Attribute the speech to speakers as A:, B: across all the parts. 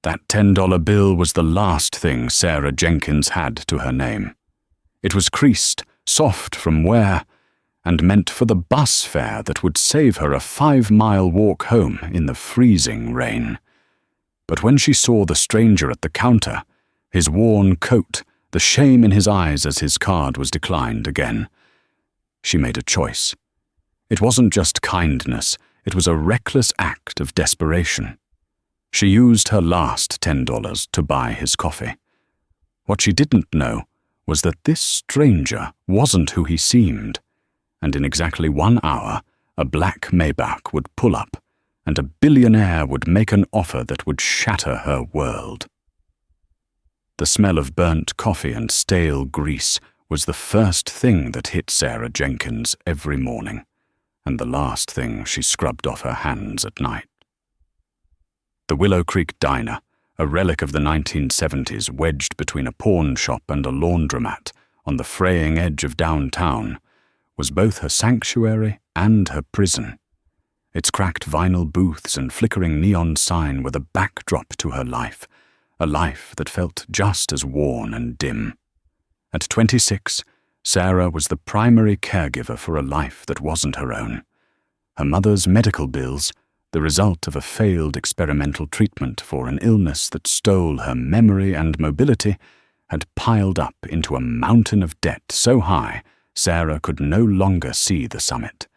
A: That $10 bill was the last thing Sarah Jenkins had to her name. It was creased, soft from wear, and meant for the bus fare that would save her a 5-mile walk home in the freezing rain. But when she saw the stranger at the counter, his worn coat, the shame in his eyes as his card was declined again, she made a choice. It wasn't just kindness, it was a reckless act of desperation. She used her last $10 to buy his coffee. What she didn't know was that this stranger wasn't who he seemed, and in exactly 1 hour, a black Maybach would pull up, and a billionaire would make an offer that would shatter her world. The smell of burnt coffee and stale grease was the first thing that hit Sarah Jenkins every morning, and the last thing she scrubbed off her hands at night. The Willow Creek Diner, a relic of the 1970s wedged between a pawn shop and a laundromat on the fraying edge of downtown, was both her sanctuary and her prison. Its cracked vinyl booths and flickering neon sign were the backdrop to her life, a life that felt just as worn and dim. At 26, Sarah was the primary caregiver for a life that wasn't her own. Her mother's medical bills, the result of a failed experimental treatment for an illness that stole her memory and mobility, had piled up into a mountain of debt so high Sarah could no longer see the summit.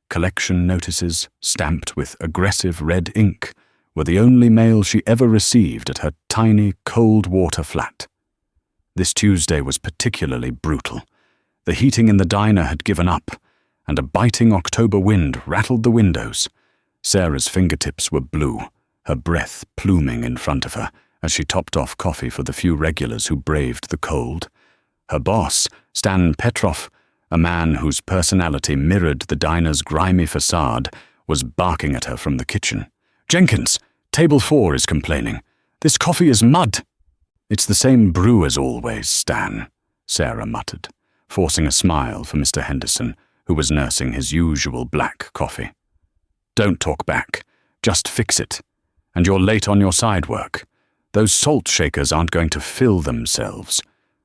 A: Collection notices, stamped with aggressive red ink, were the only mail she ever received at her tiny cold water flat. This Tuesday was particularly brutal. The heating in the diner had given up, and a biting October wind rattled the windows. Sarah's fingertips were blue, her breath pluming in front of her as she topped off coffee for the few regulars who braved the cold. Her boss, Stan Petrov, a man whose personality mirrored the diner's grimy facade, was barking at her from the kitchen. "Jenkins, table 4 is complaining. This coffee is mud." "It's the same brew as always, Stan," Sarah muttered, forcing a smile for Mr. Henderson, who was nursing his usual black coffee. "Don't talk back. Just fix it. And you're late on your side work. Those salt shakers aren't going to fill themselves.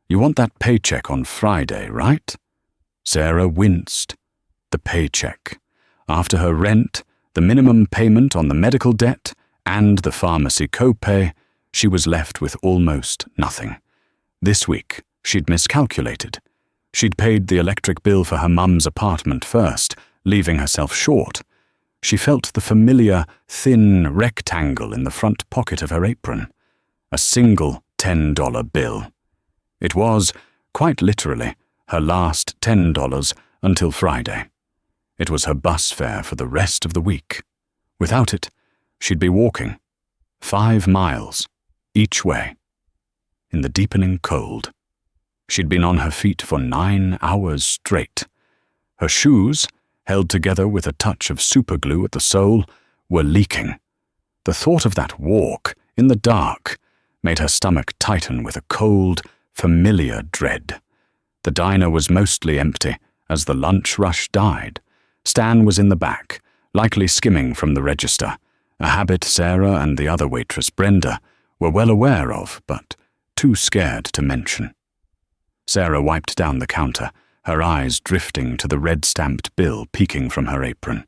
A: You want that paycheck on Friday, right?" Sarah winced. The paycheck. After her rent, the minimum payment on the medical debt, and the pharmacy copay, she was left with almost nothing. This week, she'd miscalculated. She'd paid the electric bill for her mum's apartment first, leaving herself short. She felt the familiar, thin rectangle in the front pocket of her apron. A single $10 bill. It was, quite literally, her last $10 until Friday. It was her bus fare for the rest of the week. Without it, she'd be walking 5 miles, each way, in the deepening cold. She'd been on her feet for 9 hours straight. Her shoes, held together with a touch of superglue at the sole, were leaking. The thought of that walk, in the dark, made her stomach tighten with a cold, familiar dread. The diner was mostly empty as the lunch rush died. Stan was in the back, likely skimming from the register, a habit Sarah and the other waitress, Brenda, were well aware of, but too scared to mention. Sarah wiped down the counter, her eyes drifting to the red-stamped bill peeking from her apron.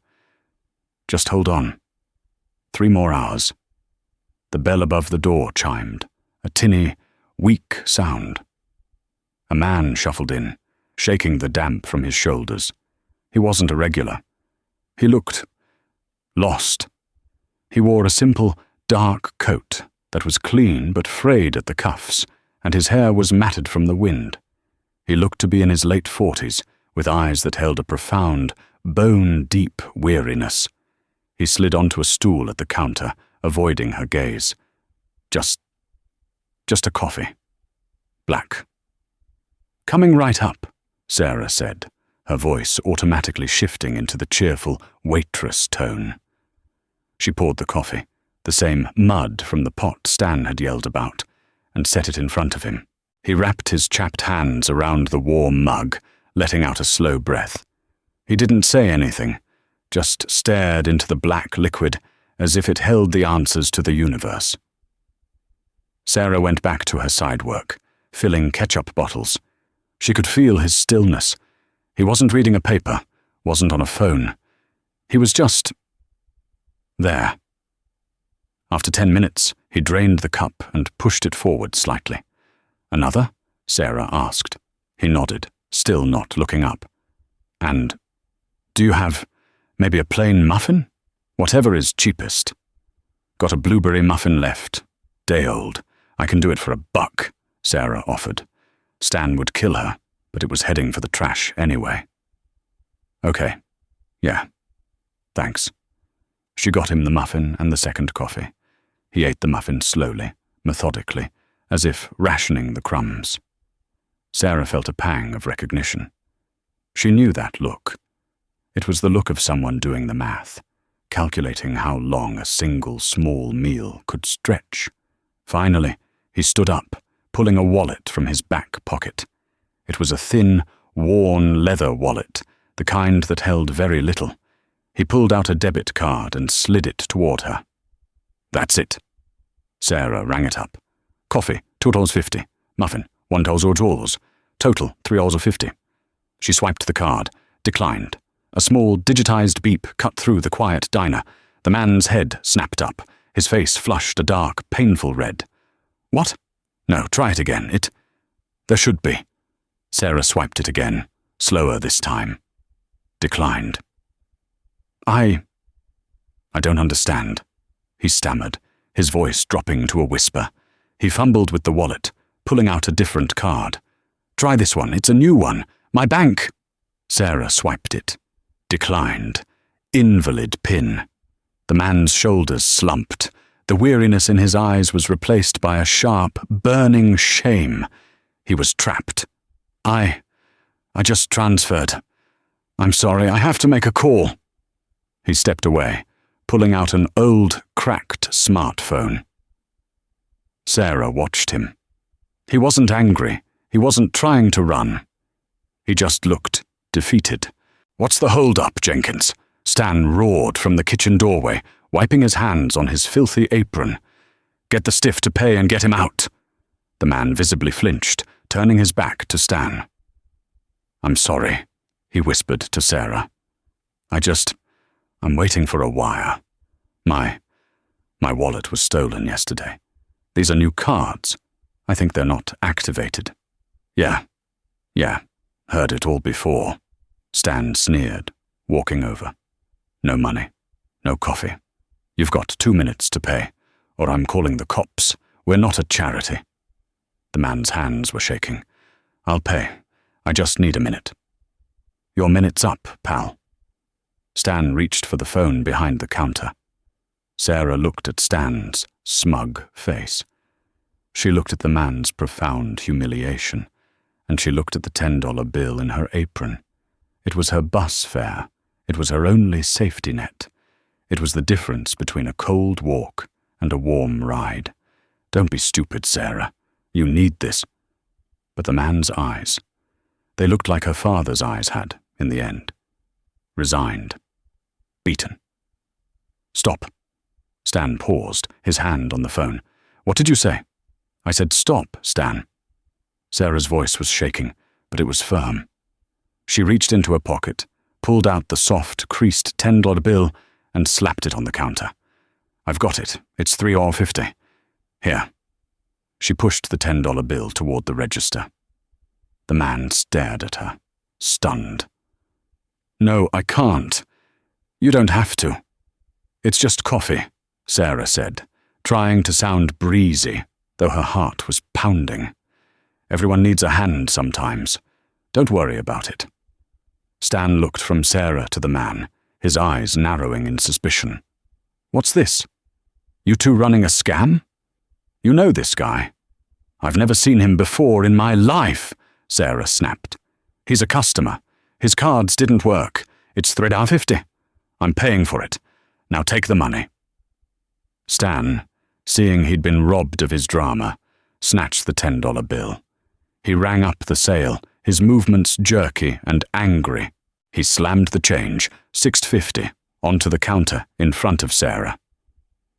A: Just hold on. 3 more hours. The bell above the door chimed, a tinny, weak sound. A man shuffled in, shaking the damp from his shoulders. He wasn't a regular. He looked lost. He wore a simple, dark coat that was clean but frayed at the cuffs, and his hair was matted from the wind. He looked to be in his late 40s, with eyes that held a profound, bone-deep weariness. He slid onto a stool at the counter, avoiding her gaze. Just a coffee. Black. "Coming right up," Sarah said, her voice automatically shifting into the cheerful waitress tone. She poured the coffee, the same mud from the pot Stan had yelled about, and set it in front of him. He wrapped his chapped hands around the warm mug, letting out a slow breath. He didn't say anything, just stared into the black liquid as if it held the answers to the universe. Sarah went back to her side work, filling ketchup bottles. She could feel his stillness. He wasn't reading a paper, wasn't on a phone. He was just there. After 10 minutes, he drained the cup and pushed it forward slightly. "Another?" Sarah asked. He nodded, still not looking up. "And do you have maybe a plain muffin? Whatever is cheapest." "Got a blueberry muffin left. Day old. I can do it for $1, Sarah offered. Stan would kill her, but it was heading for the trash anyway. "Okay. Yeah. Thanks." She got him the muffin and the second coffee. He ate the muffin slowly, methodically, as if rationing the crumbs. Sarah felt a pang of recognition. She knew that look. It was the look of someone doing the math, calculating how long a single small meal could stretch. Finally, he stood up, pulling a wallet from his back pocket. It was a thin, worn leather wallet, the kind that held very little. He pulled out a debit card and slid it toward her. "That's it." Sarah rang it up. "Coffee, $2.50. Muffin, $1.2. Total, $3.50. She swiped the card, declined. A small, digitized beep cut through the quiet diner. The man's head snapped up. His face flushed a dark, painful red. "What? No, try it again. There should be." Sarah swiped it again, slower this time. Declined. I don't understand," he stammered, his voice dropping to a whisper. He fumbled with the wallet, pulling out a different card. "Try this one. It's a new one. My bank." Sarah swiped it. Declined. Invalid PIN. The man's shoulders slumped. The weariness in his eyes was replaced by a sharp, burning shame. He was trapped. I just transferred. I'm sorry, I have to make a call." He stepped away, pulling out an old, cracked smartphone. Sarah watched him. He wasn't angry. He wasn't trying to run. He just looked defeated. "What's the hold-up, Jenkins?" Stan roared from the kitchen doorway, wiping his hands on his filthy apron. "Get the stiff to pay and get him out." The man visibly flinched, turning his back to Stan. "I'm sorry," he whispered to Sarah. I'm waiting for a wire. My wallet was stolen yesterday. These are new cards. I think they're not activated." Yeah, heard it all before." Stan sneered, walking over. "No money, no coffee. You've got 2 minutes to pay, or I'm calling the cops. We're not a charity." The man's hands were shaking. "I'll pay. I just need a minute." "Your minute's up, pal." Stan reached for the phone behind the counter. Sarah looked at Stan's smug face. She looked at the man's profound humiliation, and she looked at the $10 bill in her apron. It was her bus fare. It was her only safety net. It was the difference between a cold walk and a warm ride. "Don't be stupid, Sarah. You need this." But the man's eyes, they looked like her father's eyes had in the end. Resigned. Beaten. "Stop." Stan paused, his hand on the phone. "What did you say?" "I said stop, Stan." Sarah's voice was shaking, but it was firm. She reached into her pocket, pulled out the soft, creased $10 bill, and slapped it on the counter. "I've got it. It's $3.50. Here." She pushed the $10 bill toward the register. The man stared at her, stunned. "No, I can't. You don't have to." "It's just coffee," Sarah said, trying to sound breezy, though her heart was pounding. "Everyone needs a hand sometimes. Don't worry about it." Stan looked from Sarah to the man, his eyes narrowing in suspicion. "What's this? You two running a scam? You know this guy." "I've never seen him before in my life," Sarah snapped. "He's a customer. His cards didn't work. It's $3.50. I'm paying for it. Now take the money." Stan, seeing he'd been robbed of his drama, snatched the $10 bill. He rang up the sale, his movements jerky and angry. He slammed the change, $6.50, onto the counter in front of Sarah.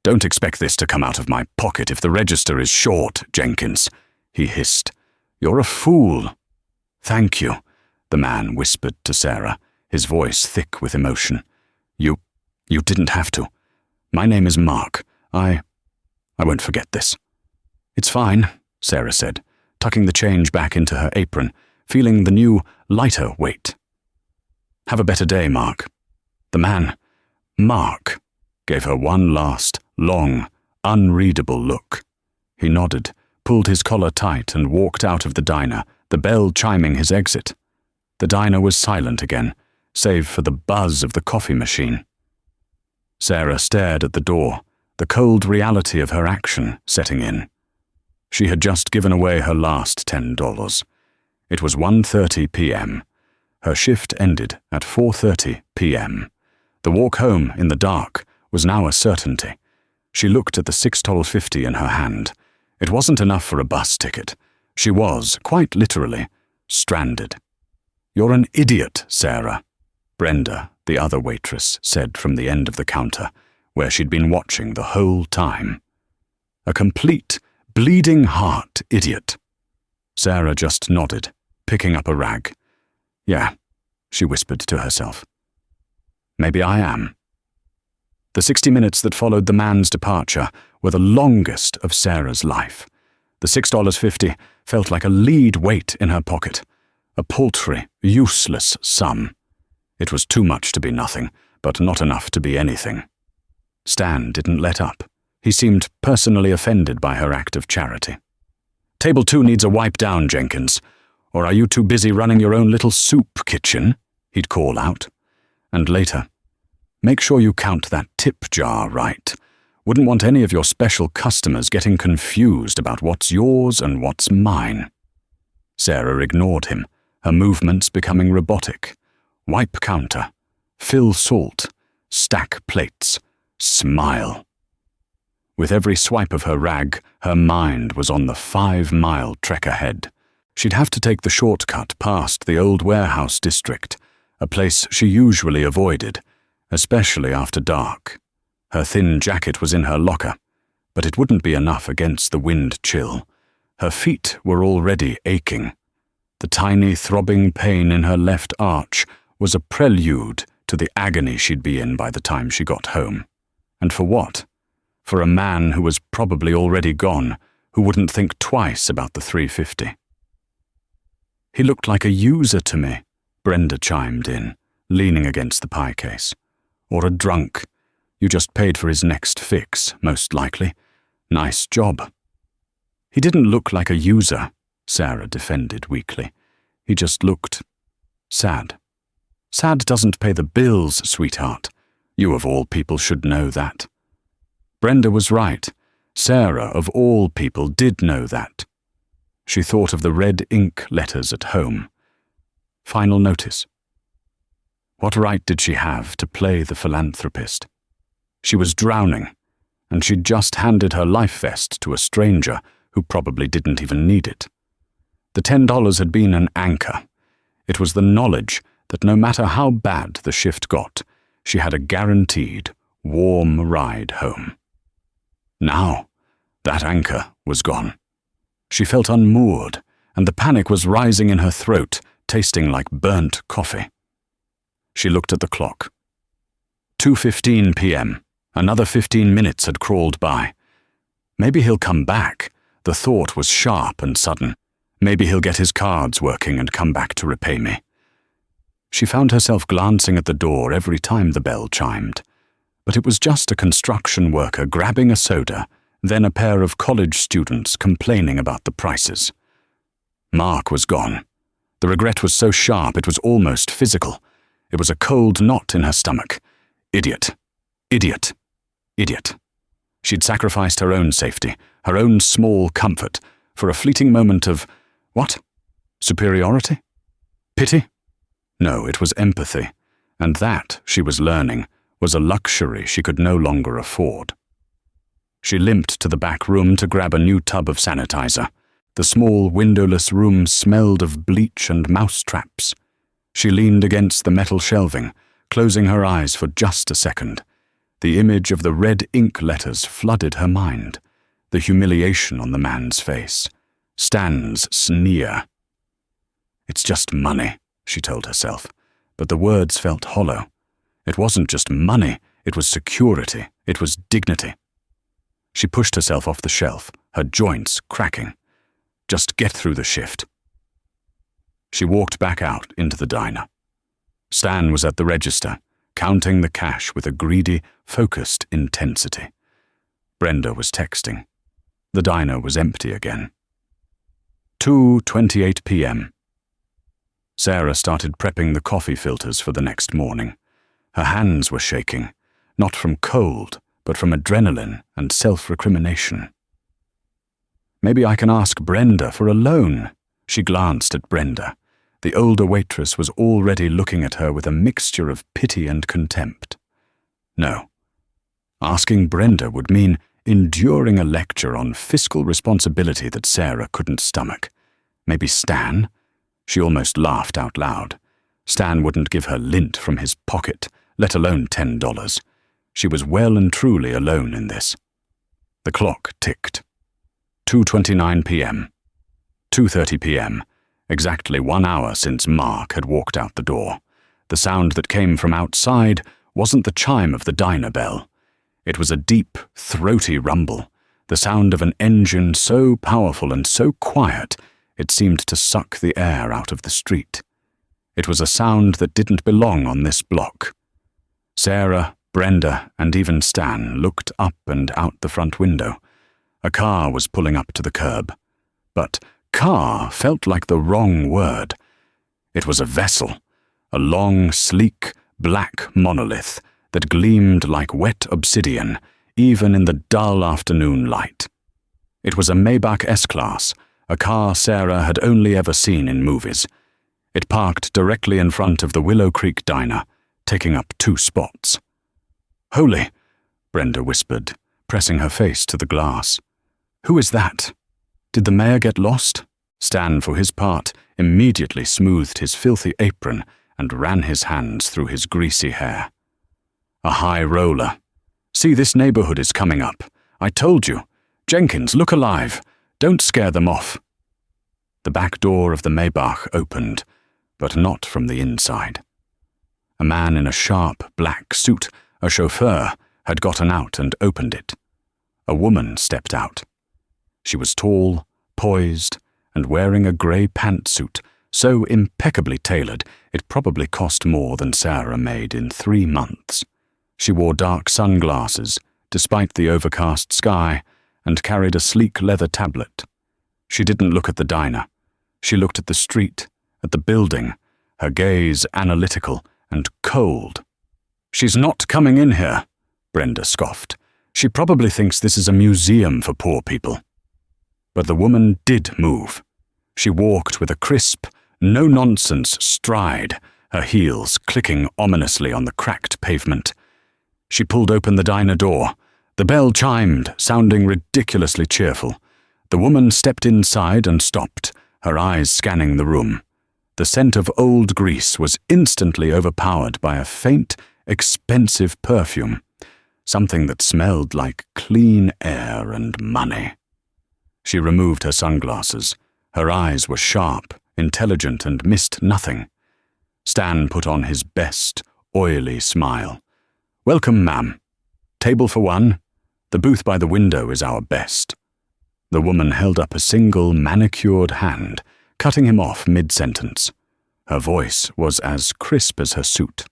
A: Don't expect this to come out of my pocket if the register is short, Jenkins, he hissed. You're a fool. Thank you, the man whispered to Sarah, his voice thick with emotion. You didn't have to. My name is Mark. I won't forget this. It's fine, Sarah said, tucking the change back into her apron, feeling the new, lighter weight. Have a better day, Mark. The man, Mark, gave her one last, long, unreadable look. He nodded, pulled his collar tight and walked out of the diner, the bell chiming his exit. The diner was silent again, save for the buzz of the coffee machine. Sarah stared at the door, the cold reality of her action setting in. She had just given away her last $10. It was 1:30 p.m. Her shift ended at 4:30 p.m. The walk home in the dark was now a certainty. She looked at the $6.50 in her hand. It wasn't enough for a bus ticket. She was, quite literally, stranded. You're an idiot, Sarah, Brenda, the other waitress, said from the end of the counter, where she'd been watching the whole time. A complete, bleeding heart idiot. Sarah just nodded, picking up a rag. Yeah, she whispered to herself. Maybe I am. The 60 minutes that followed the man's departure were the longest of Sarah's life. The $6.50 felt like a lead weight in her pocket, a paltry, useless sum. It was too much to be nothing, but not enough to be anything. Stan didn't let up. He seemed personally offended by her act of charity. Table 2 needs a wipe down, Jenkins. Or are you too busy running your own little soup kitchen? He'd call out. And later, make sure you count that tip jar right. Wouldn't want any of your special customers getting confused about what's yours and what's mine. Sarah ignored him, her movements becoming robotic. Wipe counter, fill salt, stack plates, smile. With every swipe of her rag, her mind was on the 5-mile trek ahead. She'd have to take the shortcut past the old warehouse district, a place she usually avoided, especially after dark. Her thin jacket was in her locker, but it wouldn't be enough against the wind chill. Her feet were already aching. The tiny throbbing pain in her left arch was a prelude to the agony she'd be in by the time she got home. And for what? For a man who was probably already gone, who wouldn't think twice about the $3.50. He looked like a user to me, Brenda chimed in, leaning against the pie case. Or a drunk. You just paid for his next fix, most likely. Nice job. He didn't look like a user, Sarah defended weakly. He just looked sad. Sad doesn't pay the bills, sweetheart. You of all people should know that. Brenda was right. Sarah of all people did know that. She thought of the red ink letters at home. Final notice. What right did she have to play the philanthropist? She was drowning, and she'd just handed her life vest to a stranger who probably didn't even need it. The $10 had been an anchor. It was the knowledge that no matter how bad the shift got, she had a guaranteed, warm ride home. Now, that anchor was gone. She felt unmoored, and the panic was rising in her throat, tasting like burnt coffee. She looked at the clock. 2:15 p.m. Another 15 minutes had crawled by. Maybe he'll come back. The thought was sharp and sudden. Maybe he'll get his cards working and come back to repay me. She found herself glancing at the door every time the bell chimed. But it was just a construction worker grabbing a soda, then a pair of college students complaining about the prices. Mark was gone. The regret was so sharp it was almost physical. It was a cold knot in her stomach. Idiot. Idiot. Idiot. She'd sacrificed her own safety, her own small comfort, for a fleeting moment of, what? Superiority? Pity? No, it was empathy, and that, she was learning, was a luxury she could no longer afford. She limped to the back room to grab a new tub of sanitizer. The small, windowless room smelled of bleach and mousetraps. She leaned against the metal shelving, closing her eyes for just a second. The image of the red ink letters flooded her mind, the humiliation on the man's face, Stan's sneer. "It's just money," she told herself, but the words felt hollow. It wasn't just money, it was security, it was dignity. She pushed herself off the shelf, her joints cracking. Just get through the shift. She walked back out into the diner. Stan was at the register, counting the cash with a greedy, focused intensity. Brenda was texting. The diner was empty again. 2:28 p.m. Sarah started prepping the coffee filters for the next morning. Her hands were shaking, not from cold, but from adrenaline and self-recrimination. "Maybe I can ask Brenda for a loan." She glanced at Brenda. The older waitress was already looking at her with a mixture of pity and contempt. No. Asking Brenda would mean enduring a lecture on fiscal responsibility that Sarah couldn't stomach. Maybe Stan? She almost laughed out loud. Stan wouldn't give her lint from his pocket, let alone $10. She was well and truly alone in this. The clock ticked. 2:29 p.m. 2:30 p.m., exactly 1 hour since Mark had walked out the door. The sound that came from outside wasn't the chime of the diner bell. It was a deep, throaty rumble, the sound of an engine so powerful and so quiet it seemed to suck the air out of the street. It was a sound that didn't belong on this block. Sarah, Brenda, and even Stan looked up and out the front window. A car was pulling up to the curb. But car felt like the wrong word. It was a vessel, a long, sleek, black monolith that gleamed like wet obsidian, even in the dull afternoon light. It was a Maybach S-Class, a car Sarah had only ever seen in movies. It parked directly in front of the Willow Creek Diner, taking up 2 spots. "Holy," Brenda whispered, pressing her face to the glass. "Who is that? Did the mayor get lost?" Stan, for his part, immediately smoothed his filthy apron and ran his hands through his greasy hair. "A high roller. See, this neighborhood is coming up. I told you. Jenkins, look alive. Don't scare them off." The back door of the Maybach opened, but not from the inside. A man in a sharp black suit, a chauffeur, had gotten out and opened it. A woman stepped out. She was tall, poised, and wearing a grey pantsuit, so impeccably tailored it probably cost more than Sarah made in 3 months. She wore dark sunglasses, despite the overcast sky, and carried a sleek leather tablet. She didn't look at the diner. She looked at the street, at the building, her gaze analytical and cold. "She's not coming in here," Brenda scoffed. "She probably thinks this is a museum for poor people." But the woman did move. She walked with a crisp, no-nonsense stride, her heels clicking ominously on the cracked pavement. She pulled open the diner door. The bell chimed, sounding ridiculously cheerful. The woman stepped inside and stopped, her eyes scanning the room. The scent of old grease was instantly overpowered by a faint, expensive perfume, something that smelled like clean air and money. She removed her sunglasses. Her eyes were sharp, intelligent, and missed nothing. Stan put on his best, oily smile. "Welcome, ma'am. Table for 1. The booth by the window is our best." The woman held up a single manicured hand, cutting him off mid-sentence. Her voice was as crisp as her suit.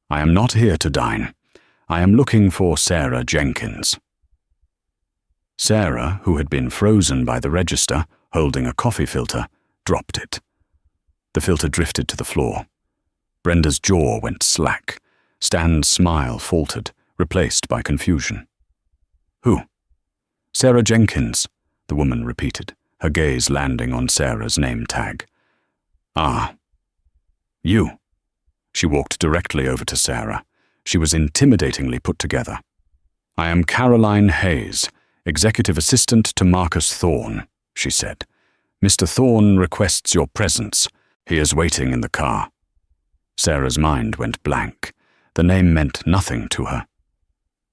A: "I am not here to dine. I am looking for Sarah Jenkins." Sarah, who had been frozen by the register, holding a coffee filter, dropped it. The filter drifted to the floor. Brenda's jaw went slack. Stan's smile faltered, replaced by confusion. "Who?" "Sarah Jenkins," the woman repeated, her gaze landing on Sarah's name tag. "Ah. You." She walked directly over to Sarah. She was intimidatingly put together. "I am Caroline Hayes, executive assistant to Marcus Thorne," she said. "Mr. Thorne requests your presence. He is waiting in the car." Sarah's mind went blank. The name meant nothing to her.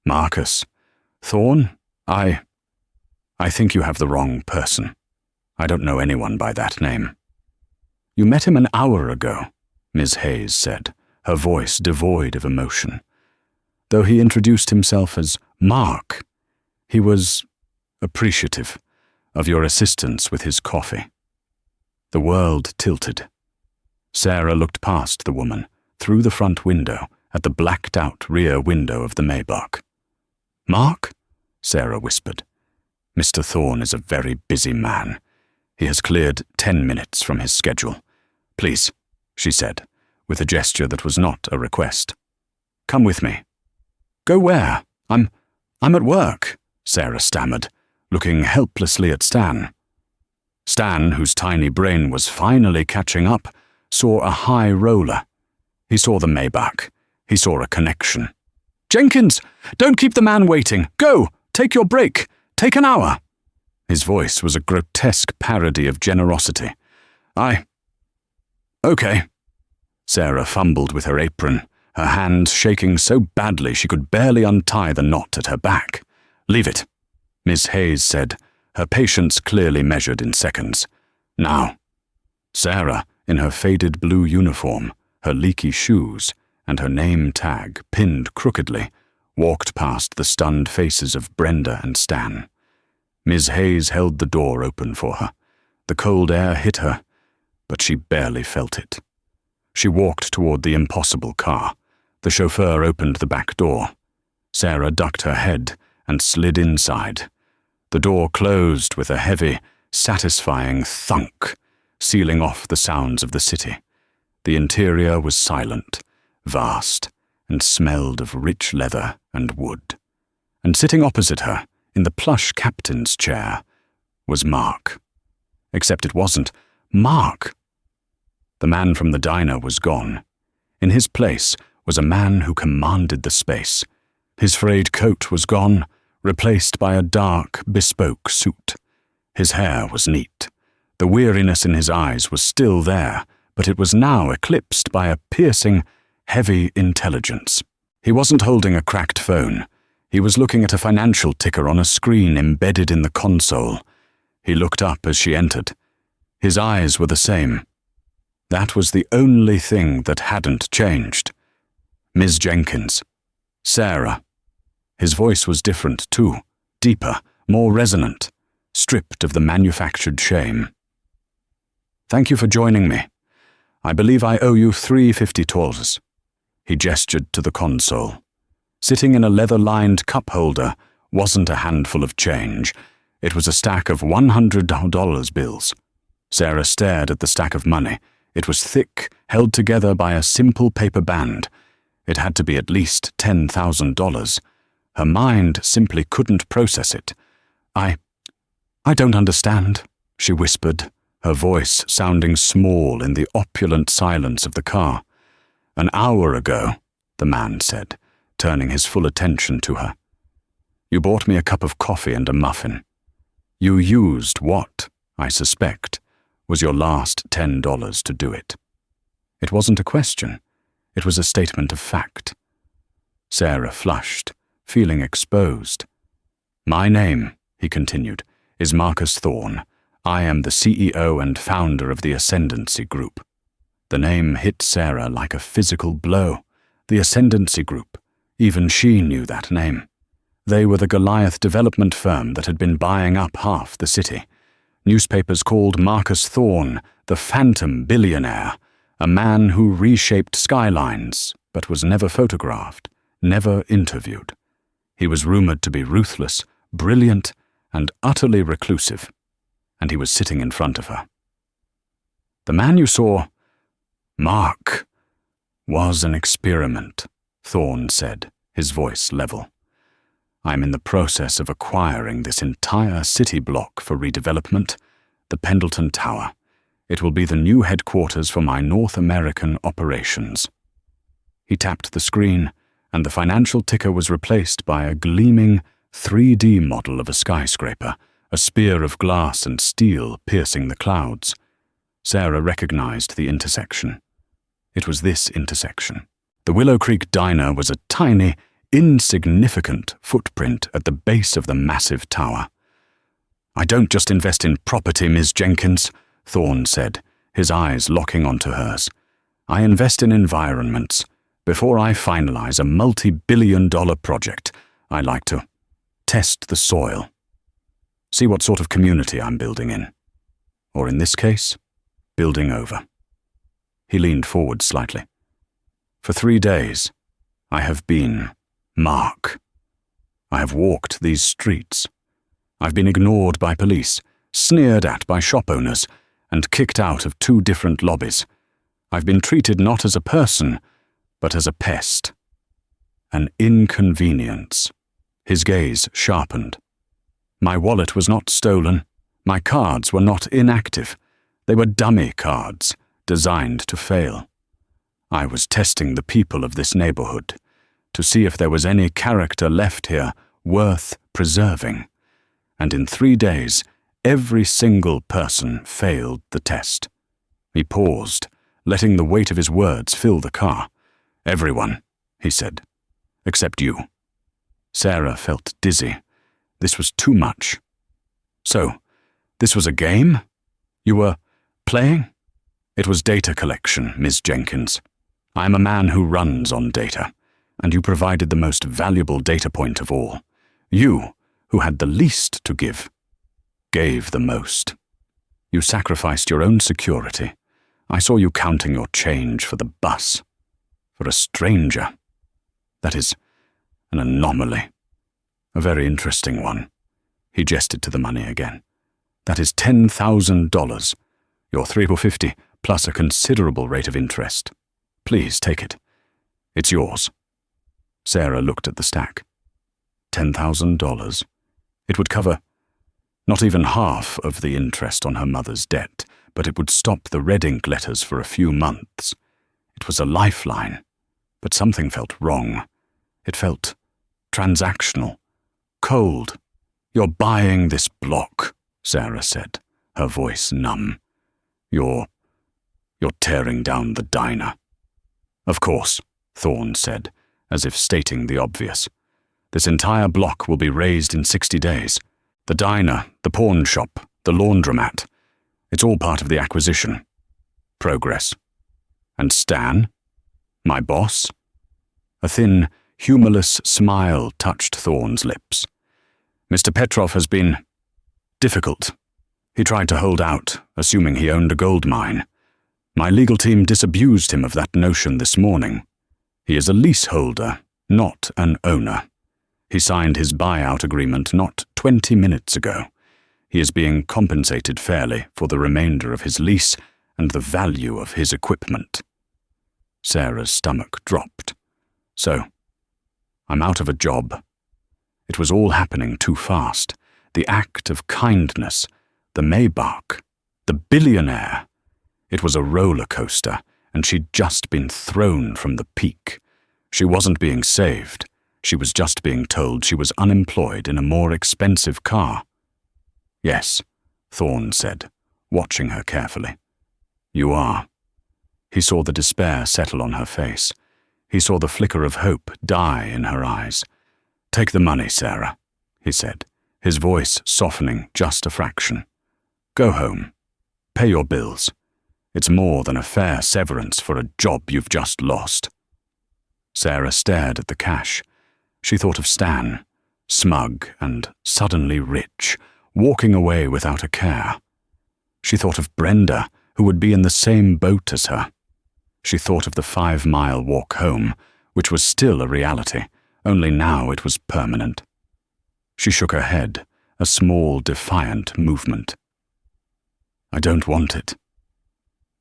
A: Marcus. Thorne? I think you have the wrong person. I don't know anyone by that name. You met him an hour ago, Ms. Hayes said, her voice devoid of emotion. Though he introduced himself as Mark, he was appreciative of your assistance with his coffee. The world tilted. Sarah looked past the woman, through the front window, at the blacked-out rear window of the Maybach. Mark? Sarah whispered. Mr. Thorne is a very busy man. He has cleared 10 minutes from his schedule. Please, she said, with a gesture that was not a request. Come with me. Go where? I'm at work, Sarah stammered, looking helplessly at Stan. Stan, whose tiny brain was finally catching up, saw a high roller. He saw the Maybach. He saw a connection. Jenkins, don't keep the man waiting. Go! Take your break. Take an hour. His voice was a grotesque parody of generosity. Okay. Sarah fumbled with her apron, her hands shaking so badly she could barely untie the knot at her back. Leave it, Miss Hayes said, her patience clearly measured in seconds. Now. Sarah, in her faded blue uniform, her leaky shoes, and her name tag pinned crookedly, walked past the stunned faces of Brenda and Stan. Ms. Hayes held the door open for her. The cold air hit her, but she barely felt it. She walked toward the impossible car. The chauffeur opened the back door. Sarah ducked her head and slid inside. The door closed with a heavy, satisfying thunk, sealing off the sounds of the city. The interior was silent, vast, and smelled of rich leather and wood. And sitting opposite her, in the plush captain's chair, was Mark. Except it wasn't Mark. The man from the diner was gone. In his place was a man who commanded the space. His frayed coat was gone, replaced by a dark, bespoke suit. His hair was neat. The weariness in his eyes was still there, but it was now eclipsed by a piercing, heavy intelligence. He wasn't holding a cracked phone. He was looking at a financial ticker on a screen embedded in the console. He looked up as she entered. His eyes were the same. That was the only thing that hadn't changed. Ms. Jenkins. Sarah. His voice was different, too. Deeper, more resonant, stripped of the manufactured shame. Thank you for joining me. I believe I owe you $350. He gestured to the console. Sitting in a leather-lined cup holder wasn't a handful of change. It was a stack of $100 bills. Sarah stared at the stack of money. It was thick, held together by a simple paper band. It had to be at least $10,000. Her mind simply couldn't process it. I don't understand, she whispered, her voice sounding small in the opulent silence of the car. An hour ago, the man said, turning his full attention to her. You bought me a cup of coffee and a muffin. You used what, I suspect, was your last $10 to do it. It wasn't a question. It was a statement of fact. Sarah flushed, feeling exposed. My name, he continued, is Marcus Thorne. I am the CEO and founder of the Ascendancy Group. The name hit Sarah like a physical blow. The Ascendancy Group. Even she knew that name. They were the Goliath development firm that had been buying up half the city. Newspapers called Marcus Thorne the Phantom Billionaire, a man who reshaped skylines, but was never photographed, never interviewed. He was rumored to be ruthless, brilliant, and utterly reclusive, and he was sitting in front of her. The man you saw, Mark, was an experiment, Thorne said, his voice level. I'm in the process of acquiring this entire city block for redevelopment, the Pendleton Tower. It will be the new headquarters for my North American operations. He tapped the screen, and the financial ticker was replaced by a gleaming 3D model of a skyscraper, a spear of glass and steel piercing the clouds. Sarah recognized the intersection. It was this intersection. The Willow Creek Diner was a tiny, insignificant footprint at the base of the massive tower. "I don't just invest in property, Ms. Jenkins," Thorne said, his eyes locking onto hers. "I invest in environments. Before I finalize a multi-billion-dollar project, I like to test the soil. See what sort of community I'm building in. Or in this case, building over." He leaned forward slightly. "For 3 days, I have been Mark. I have walked these streets. I've been ignored by police, sneered at by shop owners, and kicked out of 2 different lobbies. I've been treated not as a person, but as a pest. An inconvenience." His gaze sharpened. "My wallet was not stolen. My cards were not inactive. They were dummy cards, designed to fail. I was testing the people of this neighborhood to see if there was any character left here worth preserving. And in 3 days, every single person failed the test." He paused, letting the weight of his words fill the car. "Everyone," he said, "except you." Sarah felt dizzy. This was too much. "So, this was a game? You were playing?" "It was data collection, Ms. Jenkins. I am a man who runs on data, and you provided the most valuable data point of all. You, who had the least to give, gave the most. You sacrificed your own security. I saw you counting your change for the bus. For a stranger. That is an anomaly. A very interesting one." He gestured to the money again. "That is $10,000. Your $350 plus a considerable rate of interest. Please take it. It's yours." Sarah looked at the stack. $10,000. It would cover not even half of the interest on her mother's debt, but it would stop the red ink letters for a few months. It was a lifeline, but something felt wrong. It felt transactional, cold. "You're buying this block," Sarah said, her voice numb. You're tearing down the diner." "Of course," Thorne said, as if stating the obvious. "This entire block will be razed in 60 days. The diner, the pawn shop, the laundromat. It's all part of the acquisition. Progress. And Stan? My boss?" A thin, humorless smile touched Thorne's lips. "Mr. Petrov has been difficult. He tried to hold out, assuming he owned a gold mine. My legal team disabused him of that notion this morning. He is a leaseholder, not an owner. He signed his buyout agreement not 20 minutes ago. He is being compensated fairly for the remainder of his lease and the value of his equipment." Sarah's stomach dropped. "So, I'm out of a job." It was all happening too fast. The act of kindness, the Maybach, the Billionaire. It was a roller coaster, and she'd just been thrown from the peak. She wasn't being saved. She was just being told she was unemployed in a more expensive car. "Yes," Thorne said, watching her carefully. "You are." He saw the despair settle on her face. He saw the flicker of hope die in her eyes. "Take the money, Sarah," he said, his voice softening just a fraction. "Go home. Pay your bills. It's more than a fair severance for a job you've just lost." Sarah stared at the cash. She thought of Stan, smug and suddenly rich, walking away without a care. She thought of Brenda, who would be in the same boat as her. She thought of the 5-mile walk home, which was still a reality, only now it was permanent. She shook her head, a small, defiant movement. "I don't want it."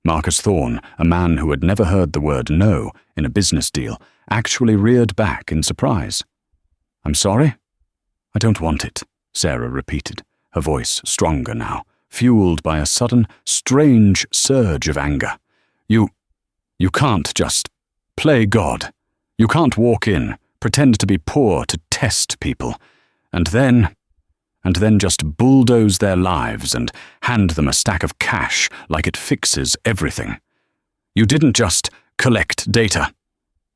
A: Marcus Thorne, a man who had never heard the word no in a business deal, actually reared back in surprise. "I'm sorry? I don't want it," Sarah repeated, her voice stronger now, fueled by a sudden, strange surge of anger. You can't just play God. You can't walk in, pretend to be poor to test people, and then just bulldoze their lives and hand them a stack of cash like it fixes everything. You didn't just collect data.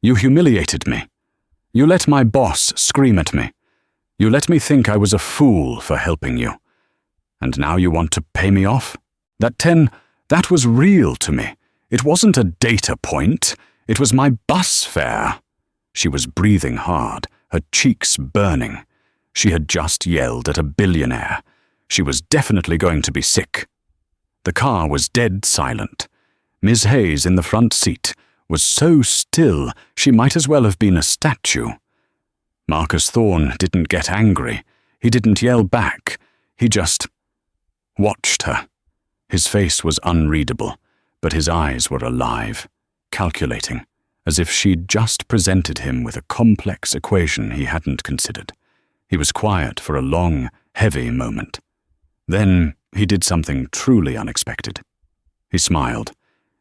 A: You humiliated me. You let my boss scream at me. You let me think I was a fool for helping you. And now you want to pay me off? That was real to me. It wasn't a data point. It was my bus fare. She was breathing hard, her cheeks burning. She had just yelled at a billionaire. She was definitely going to be sick. The car was dead silent. Ms. Hayes in the front seat was so still she might as well have been a statue. Marcus Thorne didn't get angry. He didn't yell back. He just watched her. His face was unreadable, but his eyes were alive, calculating, as if she'd just presented him with a complex equation he hadn't considered. He was quiet for a long, heavy moment. Then he did something truly unexpected. He smiled.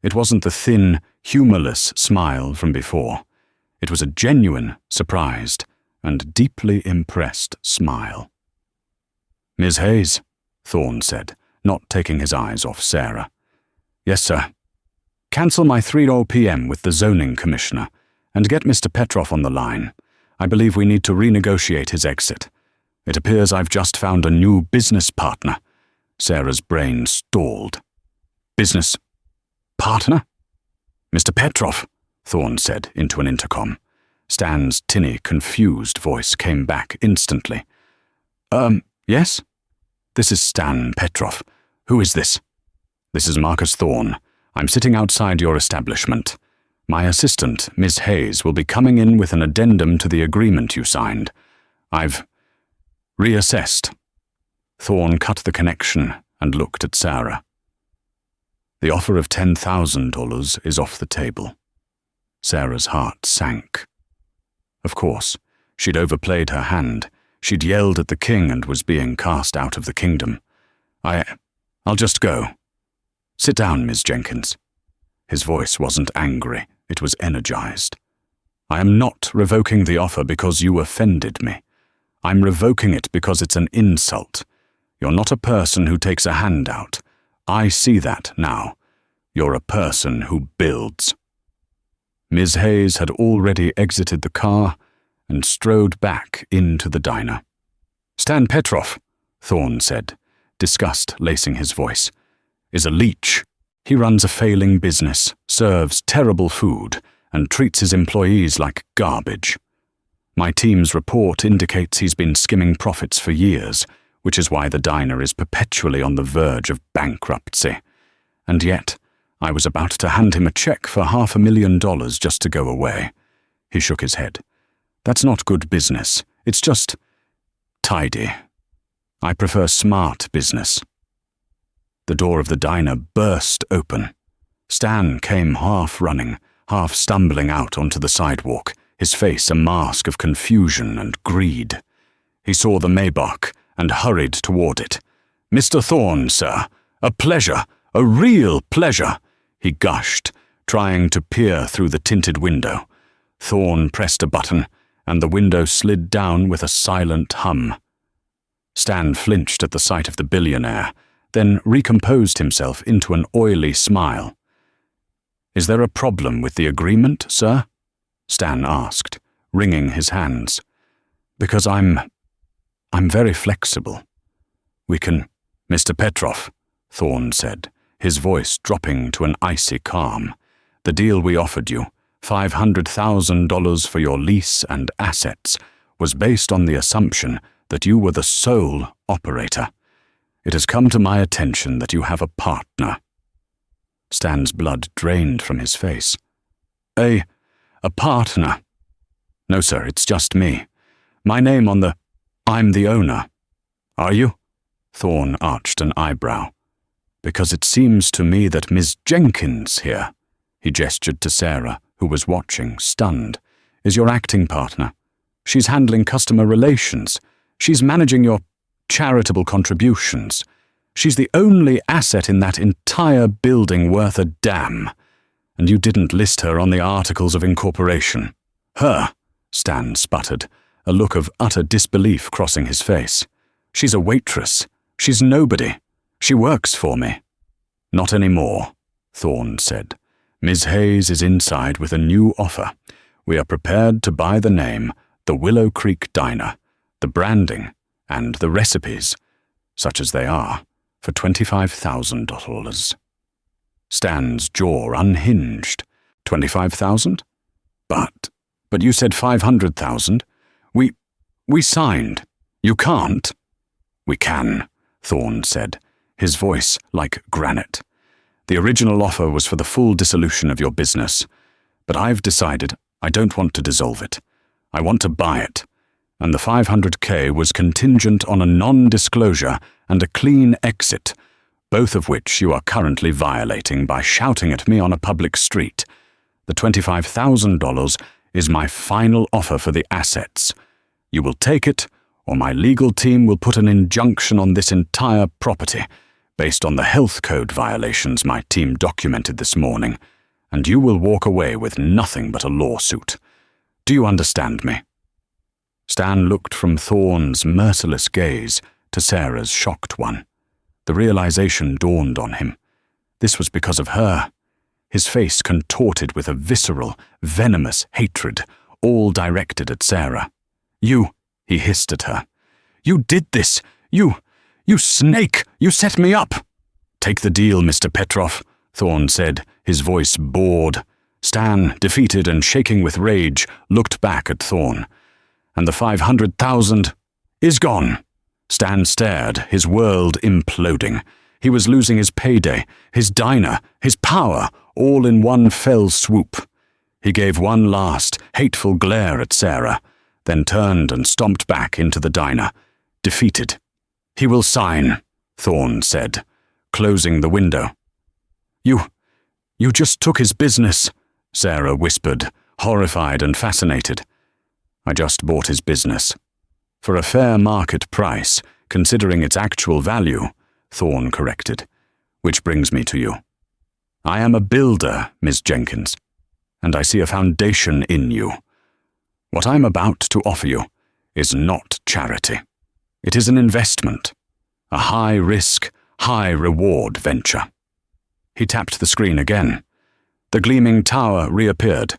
A: It wasn't the thin, humorless smile from before. It was a genuine, surprised, and deeply impressed smile. "Ms. Hayes," Thorne said, not taking his eyes off Sarah. "Yes, sir. Cancel my 3 p.m. with the zoning commissioner, and get Mr. Petrov on the line. I believe we need to renegotiate his exit. It appears I've just found a new business partner." Sarah's brain stalled. "Business partner?" "Mr. Petrov," Thorne said into an intercom. Stan's tinny, confused voice came back instantly. Yes? This is Stan Petrov. Who is this?" "This is Marcus Thorne. I'm sitting outside your establishment. My assistant, Miss Hayes, will be coming in with an addendum to the agreement you signed. I've reassessed." Thorne cut the connection and looked at Sarah. "The offer of $10,000 is off the table." Sarah's heart sank. Of course, she'd overplayed her hand. She'd yelled at the king and was being cast out of the kingdom. I'll just go. Sit down, Ms. Jenkins." His voice wasn't angry, it was energized. "I am not revoking the offer because you offended me. I'm revoking it because it's an insult. You're not a person who takes a handout. I see that now. You're a person who builds." Ms. Hayes had already exited the car and strode back into the diner. "Stan Petrov," Thorne said, disgust lacing his voice, "is a leech. He runs a failing business, serves terrible food, and treats his employees like garbage. My team's report indicates he's been skimming profits for years, which is why the diner is perpetually on the verge of bankruptcy. And yet, I was about to hand him a check for $500,000 just to go away." He shook his head. "That's not good business. It's just tidy. I prefer smart business." The door of the diner burst open. Stan came half running, half stumbling out onto the sidewalk, his face a mask of confusion and greed. He saw the Maybach and hurried toward it. "Mr. Thorne, sir. A pleasure. A real pleasure," he gushed, trying to peer through the tinted window. Thorne pressed a button, and the window slid down with a silent hum. Stan flinched at the sight of the billionaire, then recomposed himself into an oily smile. "Is there a problem with the agreement, sir?" Stan asked, wringing his hands. "Because I'm very flexible. We can—" "Mr. Petrov," Thorne said, his voice dropping to an icy calm. "The deal we offered you, $500,000 for your lease and assets, was based on the assumption that you were the sole operator. It has come to my attention that you have a partner." Stan's blood drained from his face. A partner? No, sir, it's just me. My name on the— I'm the owner." "Are you?" Thorne arched an eyebrow. "Because it seems to me that Miss Jenkins here," he gestured to Sarah, who was watching, stunned, "is your acting partner. She's handling customer relations. She's managing your charitable contributions. She's the only asset in that entire building worth a damn. And you didn't list her on the Articles of Incorporation." "Her?" Stan sputtered, a look of utter disbelief crossing his face. "She's a waitress. She's nobody. She works for me." "Not anymore," Thorne said. "Ms. Hayes is inside with a new offer. We are prepared to buy the name the Willow Creek Diner, the branding, and the recipes, such as they are, for $25,000. Stan's jaw unhinged. 25,000? But you said 500,000. We signed. You can't. We can, Thorne said, his voice like granite. The original offer was for the full dissolution of your business, but I've decided I don't want to dissolve it. I want to buy it, and the $500K was contingent on a non-disclosure and a clean exit, both of which you are currently violating by shouting at me on a public street. The $25,000 is my final offer for the assets. You will take it, or my legal team will put an injunction on this entire property, based on the health code violations my team documented this morning, and you will walk away with nothing but a lawsuit. Do you understand me? Stan looked from Thorne's merciless gaze to Sarah's shocked one. The realization dawned on him. This was because of her. His face contorted with a visceral, venomous hatred, all directed at Sarah. You, he hissed at her. You did this! You snake! You set me up! Take the deal, Mr. Petrov, Thorne said, his voice bored. Stan, defeated and shaking with rage, looked back at Thorne. And the 500,000 is gone. Stan stared, his world imploding. He was losing his payday, his diner, his power, all in one fell swoop. He gave one last, hateful glare at Sarah, then turned and stomped back into the diner, defeated. He will sign, Thorne said, closing the window. You just took his business, Sarah whispered, horrified and fascinated. I just bought his business. For a fair market price, considering its actual value, Thorne corrected, which brings me to you. I am a builder, Miss Jenkins, and I see a foundation in you. What I'm about to offer you is not charity. It is an investment, a high-risk, high-reward venture. He tapped the screen again. The gleaming tower reappeared.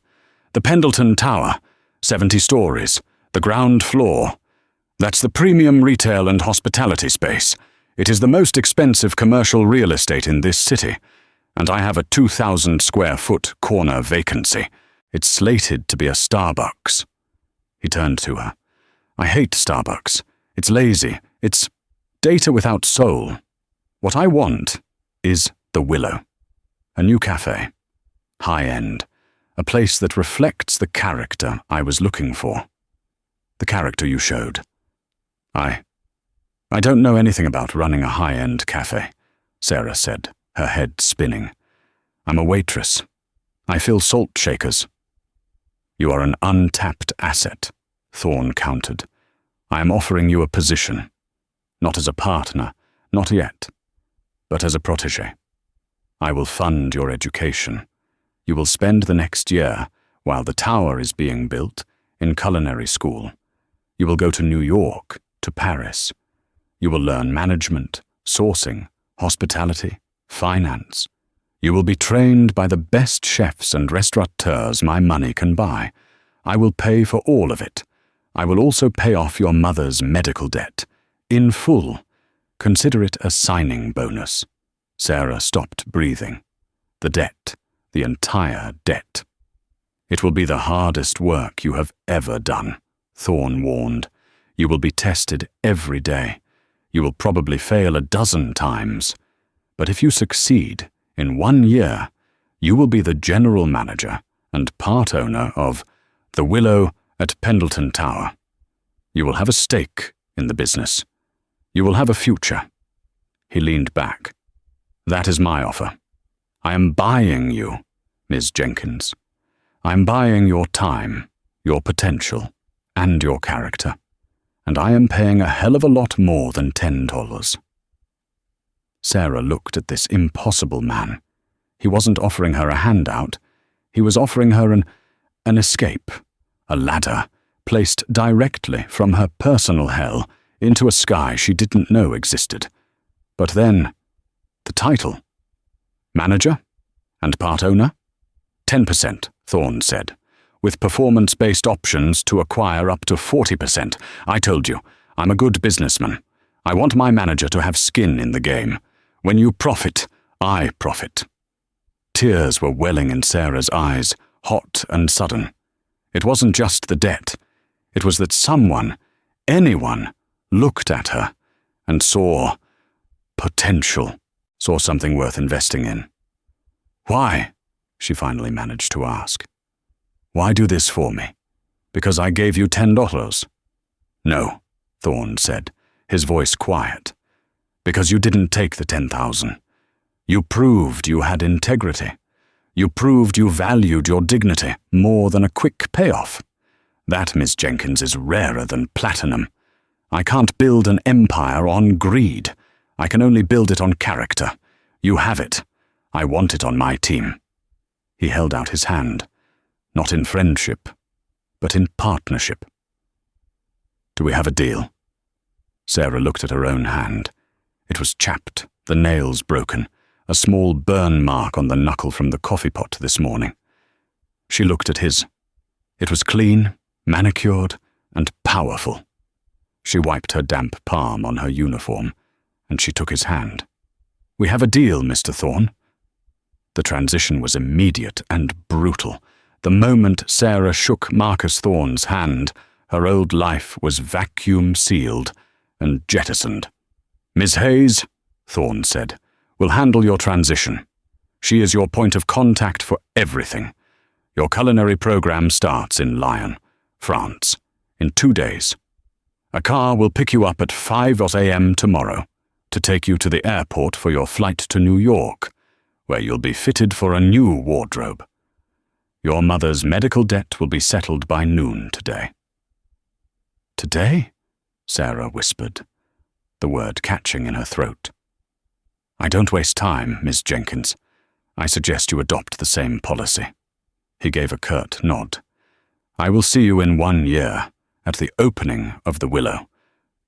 A: The Pendleton Tower, 70 stories, the ground floor. That's the premium retail and hospitality space. It is the most expensive commercial real estate in this city, and I have a 2,000 square foot corner vacancy. It's slated to be a Starbucks. He turned to her. I hate Starbucks. It's lazy. It's data without soul. What I want is the Willow. A new cafe. High-end. A place that reflects the character I was looking for. The character you showed. I don't know anything about running a high-end cafe, Sarah said, her head spinning. I'm a waitress. I fill salt shakers. You are an untapped asset, Thorne countered. I am offering you a position. Not as a partner, not yet, but as a protégé. I will fund your education. You will spend the next year, while the tower is being built, in culinary school. You will go to New York, to Paris. You will learn management, sourcing, hospitality, finance. You will be trained by the best chefs and restaurateurs my money can buy. I will pay for all of it. I will also pay off your mother's medical debt. In full. Consider it a signing bonus. Sarah stopped breathing. The debt. The entire debt. It will be the hardest work you have ever done, Thorne warned. You will be tested every day. You will probably fail a dozen times. But if you succeed, in 1 year, you will be the general manager and part owner of the Willow at Pendleton Tower. You will have a stake in the business. You will have a future. He leaned back. That is my offer. I am buying you, Ms. Jenkins. I am buying your time, your potential, and your character. And I am paying a hell of a lot more than $10. Sarah looked at this impossible man. He wasn't offering her a handout. He was offering her an escape, a ladder, placed directly from her personal hell into a sky she didn't know existed. But then, the title. Manager? And part owner? 10%, Thorne said. with performance-based options to acquire up to 40%. I told you, I'm a good businessman. I want my manager to have skin in the game. When you profit, I profit. Tears were welling in Sarah's eyes, hot and sudden. It wasn't just the debt. It was that someone, anyone, looked at her and saw potential, saw something worth investing in. Why? She finally managed to ask. Why do this for me? Because I gave you $10? No, Thorne said, his voice quiet. Because you didn't take the 10,000. You proved you had integrity. You proved you valued your dignity more than a quick payoff. That, Miss Jenkins, is rarer than platinum. I can't build an empire on greed. I can only build it on character. You have it. I want it on my team. He held out his hand, not in friendship, but in partnership. Do we have a deal? Sarah looked at her own hand. It was chapped, the nails broken, a small burn mark on the knuckle from the coffee pot this morning. She looked at his. It was clean, manicured, and powerful. She wiped her damp palm on her uniform, and she took his hand. We have a deal, Mr. Thorne. The transition was immediate and brutal. The moment Sarah shook Marcus Thorne's hand, her old life was vacuum-sealed and jettisoned. Ms. Hayes, Thorne said, will handle your transition. She is your point of contact for everything. Your culinary program starts in Lyon, France, in 2 days. A car will pick you up at 5 a.m. tomorrow to take you to the airport for your flight to New York, where you'll be fitted for a new wardrobe. Your mother's medical debt will be settled by noon today. Today? Sarah whispered, the word catching in her throat. I don't waste time, Miss Jenkins. I suggest you adopt the same policy. He gave a curt nod. I will see you in 1 year, at the opening of the Willow.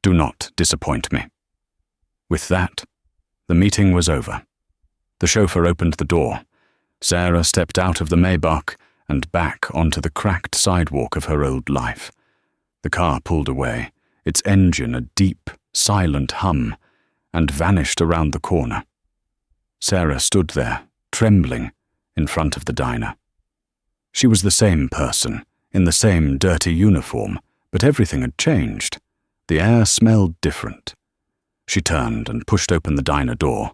A: Do not disappoint me. With that, the meeting was over. The chauffeur opened the door. Sarah stepped out of the Maybach and back onto the cracked sidewalk of her old life. The car pulled away, its engine a deep, silent hum, and vanished around the corner. Sarah stood there, trembling, in front of the diner. She was the same person, in the same dirty uniform, but everything had changed. The air smelled different. She turned and pushed open the diner door.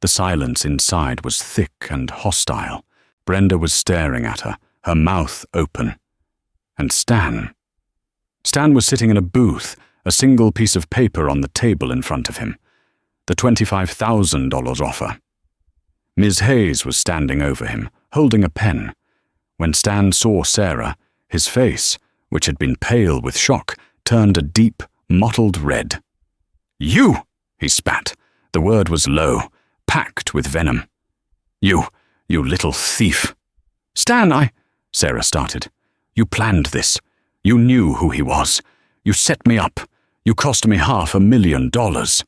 A: The silence inside was thick and hostile. Brenda was staring at her, her mouth open. And Stan. Stan was sitting in a booth, a single piece of paper on the table in front of him. The $25,000 offer. Ms. Hayes was standing over him, holding a pen. When Stan saw Sarah, his face, which had been pale with shock, turned a deep, mottled red. You! He spat. The word was low, packed with venom. You little thief. Stan, Sarah started. You planned this. You knew who he was. You set me up. You cost me $500,000.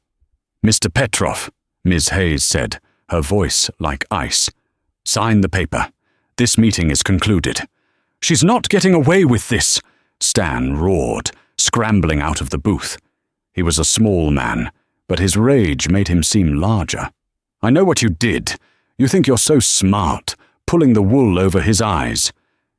A: Mr. Petrov, Ms. Hayes said, her voice like ice. Sign the paper. This meeting is concluded. She's not getting away with this, Stan roared, scrambling out of the booth. He was a small man, but his rage made him seem larger. I know what you did. You think you're so smart, pulling the wool over his eyes.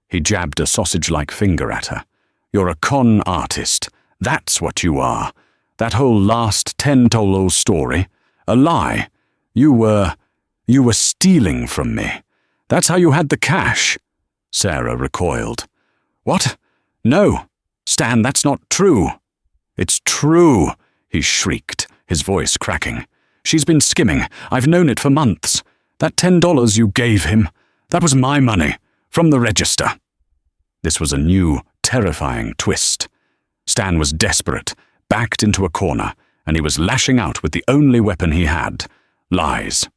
A: He jabbed a sausage-like finger at her. You're a con artist. That's what you are. That whole last $10 story. A lie. You were stealing from me. That's how you had the cash. Sarah recoiled. What? No. Stan, that's not true. It's true, he shrieked, his voice cracking. She's been skimming. I've known it for months. That $10 you gave him, that was my money, from the register. This was a new, terrifying twist. Stan was desperate, backed into a corner, and he was lashing out with the only weapon he had, lies.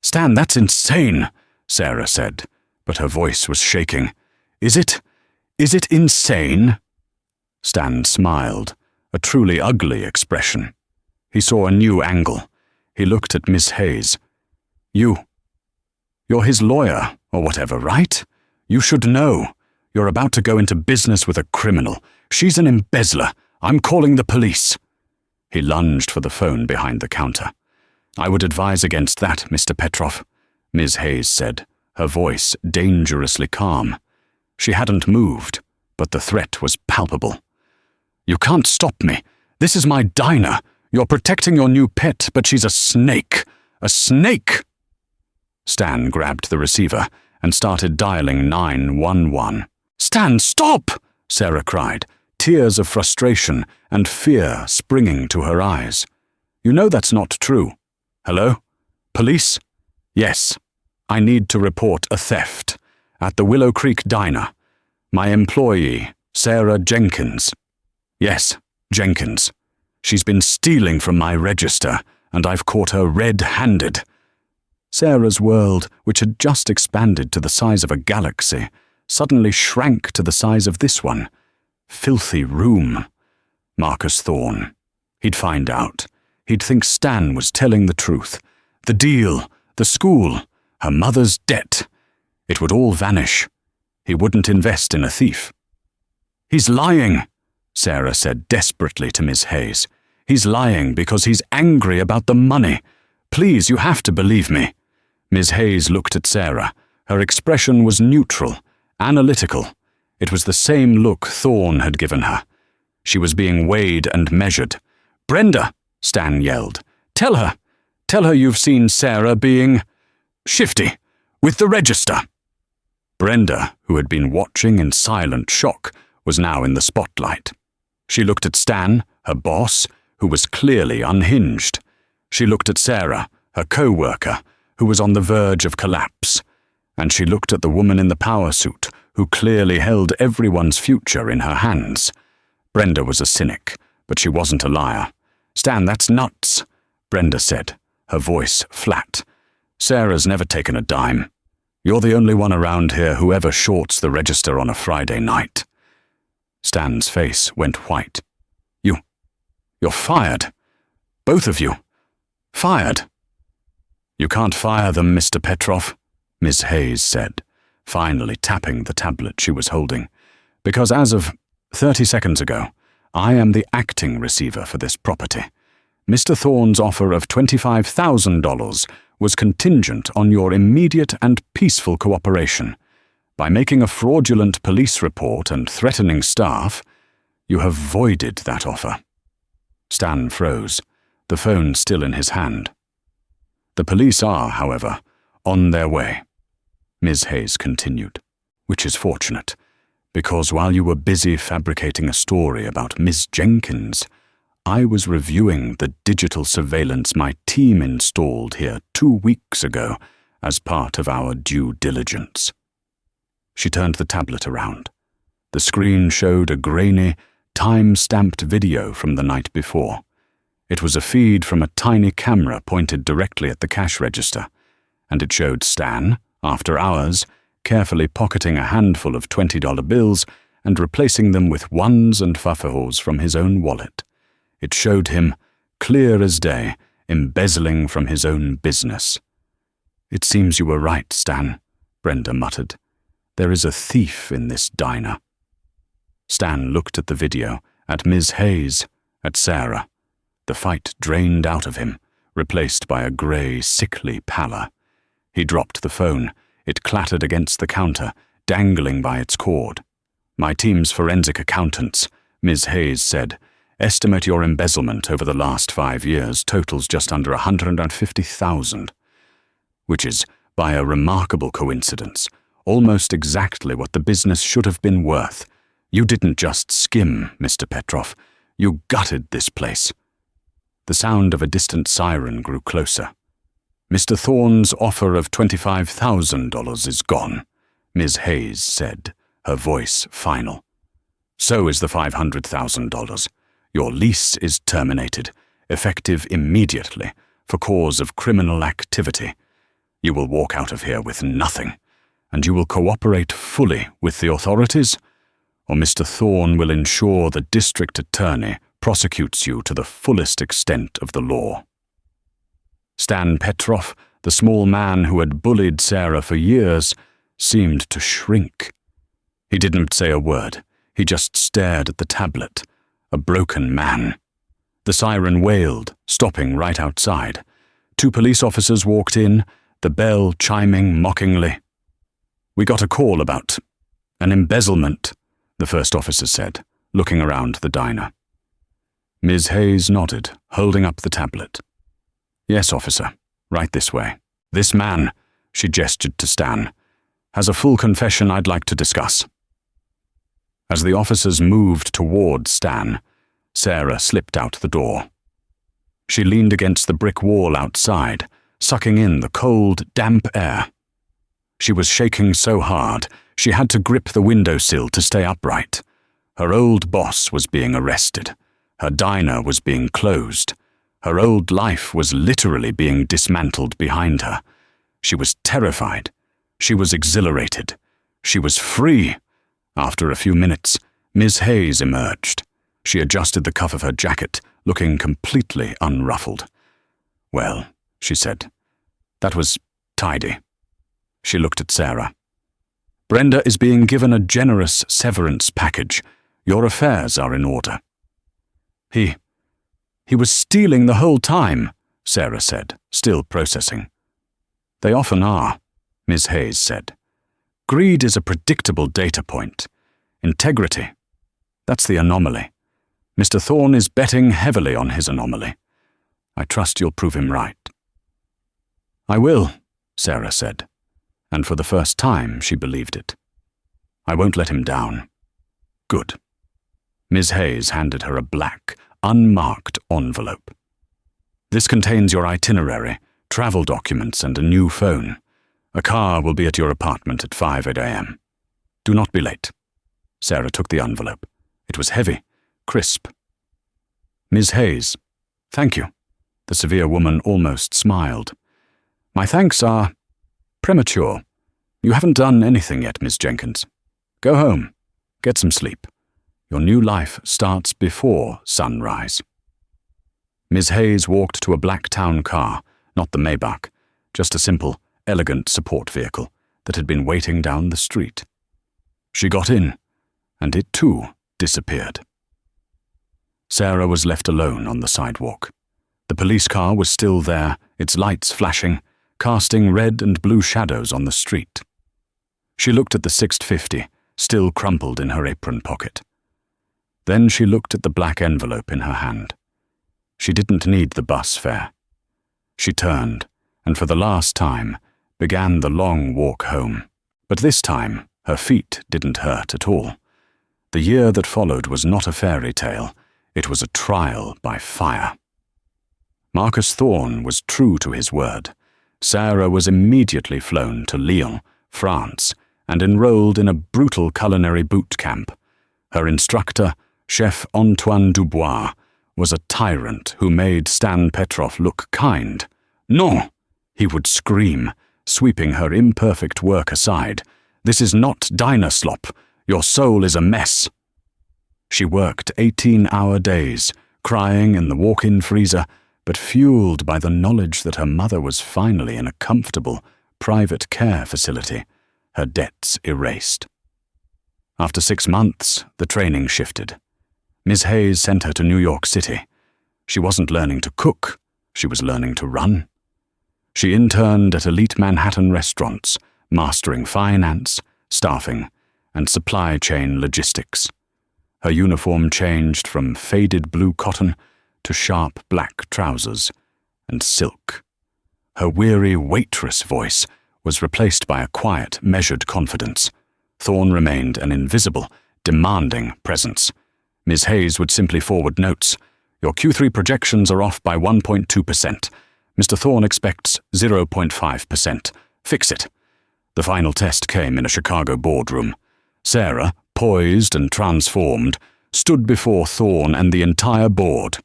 A: Stan, that's insane, Sarah said, but her voice was shaking. Is it insane? Stan smiled, a truly ugly expression. He saw a new angle. He looked at Miss Hayes. You're his lawyer, or whatever, right? You should know. You're about to go into business with a criminal. She's an embezzler. I'm calling the police." He lunged for the phone behind the counter. "I would advise against that, Mr. Petrov," Ms. Hayes said, her voice dangerously calm. She hadn't moved, but the threat was palpable. "You can't stop me. This is my diner. You're protecting your new pet, but she's a snake. A snake!" Stan grabbed the receiver and started dialing 911. "Stan, stop!" Sarah cried, tears of frustration and fear springing to her eyes. "You know that's not true." "Hello? Police?" "Yes. I need to report a theft at the Willow Creek Diner. My employee, Sarah Jenkins." "Yes, Jenkins. She's been stealing from my register, and I've caught her red-handed." Sarah's world, which had just expanded to the size of a galaxy, suddenly shrank to the size of this one. Filthy room. Marcus Thorne. He'd find out. He'd think Stan was telling the truth. The deal, the school, her mother's debt. It would all vanish. He wouldn't invest in a thief. "He's lying," Sarah said desperately to Miss Hayes. "He's lying because he's angry about the money. Please, you have to believe me." Ms. Hayes looked at Sarah. Her expression was neutral, analytical. It was the same look Thorne had given her. She was being weighed and measured. "Brenda," Stan yelled, Tell her you've seen Sarah being shifty with the register." Brenda, who had been watching in silent shock, was now in the spotlight. She looked at Stan, her boss, who was clearly unhinged. She looked at Sarah, her co-worker, who was on the verge of collapse. And she looked at the woman in the power suit, who clearly held everyone's future in her hands. Brenda was a cynic, but she wasn't a liar. "Stan, that's nuts," Brenda said, her voice flat. "Sarah's never taken a dime. You're the only one around here who ever shorts the register on a Friday night." Stan's face went white. You're fired. Both of you. Fired." "You can't fire them, Mr. Petrov," Ms. Hayes said, finally tapping the tablet she was holding, "because as of 30 seconds ago, I am the acting receiver for this property. Mr. Thorne's offer of $25,000 was contingent on your immediate and peaceful cooperation. By making a fraudulent police report and threatening staff, you have voided that offer." Stan froze, the phone still in his hand. "The police are, however, on their way," Ms. Hayes continued, "which is fortunate, because while you were busy fabricating a story about Miss Jenkins, I was reviewing the digital surveillance my team installed here 2 weeks ago as part of our due diligence." She turned the tablet around. The screen showed a grainy, time-stamped video from the night before. It was a feed from a tiny camera pointed directly at the cash register, and it showed Stan, after hours, carefully pocketing a handful of $20 bills and replacing them with ones and fuffahos from his own wallet. It showed him, clear as day, embezzling from his own business. "It seems you were right, Stan," Brenda muttered. "There is a thief in this diner." Stan looked at the video, at Ms. Hayes, at Sarah. The fight drained out of him, replaced by a grey, sickly pallor. He dropped the phone. It clattered against the counter, dangling by its cord. "My team's forensic accountants," Ms. Hayes said, "estimate your embezzlement over the last 5 years totals just under $150,000, which is, by a remarkable coincidence, almost exactly what the business should have been worth. You didn't just skim, Mr. Petrov. You gutted this place." The sound of a distant siren grew closer. "Mr. Thorne's offer of $25,000 is gone," Ms. Hayes said, her voice final. "So is the $500,000. Your lease is terminated, effective immediately, for cause of criminal activity. You will walk out of here with nothing, and you will cooperate fully with the authorities, or Mr. Thorne will ensure the district attorney prosecutes you to the fullest extent of the law." Stan Petrov, the small man who had bullied Sarah for years, seemed to shrink. He didn't say a word. He just stared at the tablet, a broken man. The siren wailed, stopping right outside. 2 police officers walked in, the bell chiming mockingly. "We got a call about an embezzlement," the first officer said, looking around the diner. Ms. Hayes nodded, holding up the tablet. "Yes, officer. Right this way. This man," she gestured to Stan, "has a full confession I'd like to discuss." As the officers moved toward Stan, Sarah slipped out the door. She leaned against the brick wall outside, sucking in the cold, damp air. She was shaking so hard, she had to grip the windowsill to stay upright. Her old boss was being arrested. Her diner was being closed. Her old life was literally being dismantled behind her. She was terrified. She was exhilarated. She was free. After a few minutes, Ms. Hayes emerged. She adjusted the cuff of her jacket, looking completely unruffled. "Well," she said, "that was tidy." She looked at Sarah. "Brenda is being given a generous severance package. Your affairs are in order." He was stealing the whole time," Sarah said, still processing. "They often are," Ms. Hayes said. "Greed is a predictable data point. Integrity, that's the anomaly. Mr. Thorne is betting heavily on his anomaly. I trust you'll prove him right." "I will," Sarah said, and for the first time she believed it. "I won't let him down." "Good." Ms. Hayes handed her a black, unmarked envelope. "This contains your itinerary, travel documents, and a new phone. A car will be at your apartment at 5 a.m. Do not be late." Sarah took the envelope. It was heavy, crisp. "Ms. Hayes, thank you." The severe woman almost smiled. "My thanks are premature. You haven't done anything yet, Miss Jenkins. Go home. Get some sleep. Your new life starts before sunrise." Ms. Hayes walked to a black town car, not the Maybach, just a simple, elegant support vehicle that had been waiting down the street. She got in, and it too disappeared. Sarah was left alone on the sidewalk. The police car was still there, its lights flashing, casting red and blue shadows on the street. She looked at the 650, still crumpled in her apron pocket. Then she looked at the black envelope in her hand. She didn't need the bus fare. She turned, and for the last time, began the long walk home. But this time, her feet didn't hurt at all. The year that followed was not a fairy tale. It was a trial by fire. Marcus Thorne was true to his word. Sarah was immediately flown to Lyon, France, and enrolled in a brutal culinary boot camp. Her instructor, Chef Antoine Dubois, was a tyrant who made Stan Petrov look kind. "Non!" he would scream, sweeping her imperfect work aside. "This is not diner slop. Your soul is a mess." She worked 18-hour days, crying in the walk-in freezer, but fueled by the knowledge that her mother was finally in a comfortable, private care facility, her debts erased. After 6 months, the training shifted. Ms. Hayes sent her to New York City. She wasn't learning to cook, she was learning to run. She interned at elite Manhattan restaurants, mastering finance, staffing, and supply chain logistics. Her uniform changed from faded blue cotton to sharp black trousers and silk. Her weary waitress voice was replaced by a quiet, measured confidence. Thorne remained an invisible, demanding presence. Ms. Hayes would simply forward notes. "Your Q3 projections are off by 1.2%. Mr. Thorne expects 0.5%. Fix it." The final test came in a Chicago boardroom. Sarah, poised and transformed, stood before Thorne and the entire board.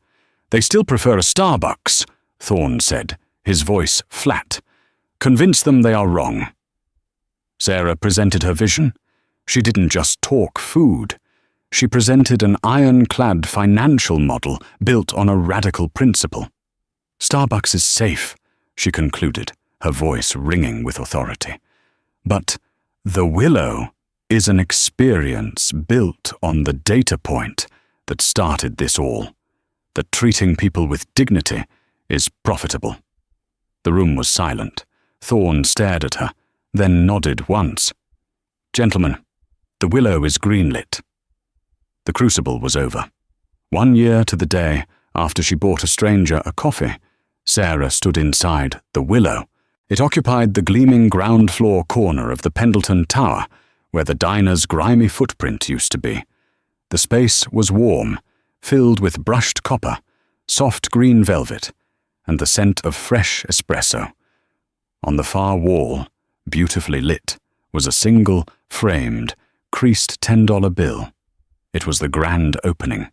A: "They still prefer a Starbucks," Thorne said, his voice flat. "Convince them they are wrong." Sarah presented her vision. She didn't just talk food. She presented an ironclad financial model built on a radical principle. "Starbucks is safe," she concluded, her voice ringing with authority. "But the Willow," is an experience built on the data point that started this all, that treating people with dignity is profitable. The room was silent. Thorne stared at her, then nodded once. "Gentlemen, the Willow is greenlit." The crucible was over. 1 year to the day after she bought a stranger a coffee, Sarah stood inside the Willow. It occupied the gleaming ground floor corner of the Pendleton Tower, where the diner's grimy footprint used to be. The space was warm, filled with brushed copper, soft green velvet, and the scent of fresh espresso. On the far wall, beautifully lit, was a single, framed, creased $10 bill. It was the grand opening.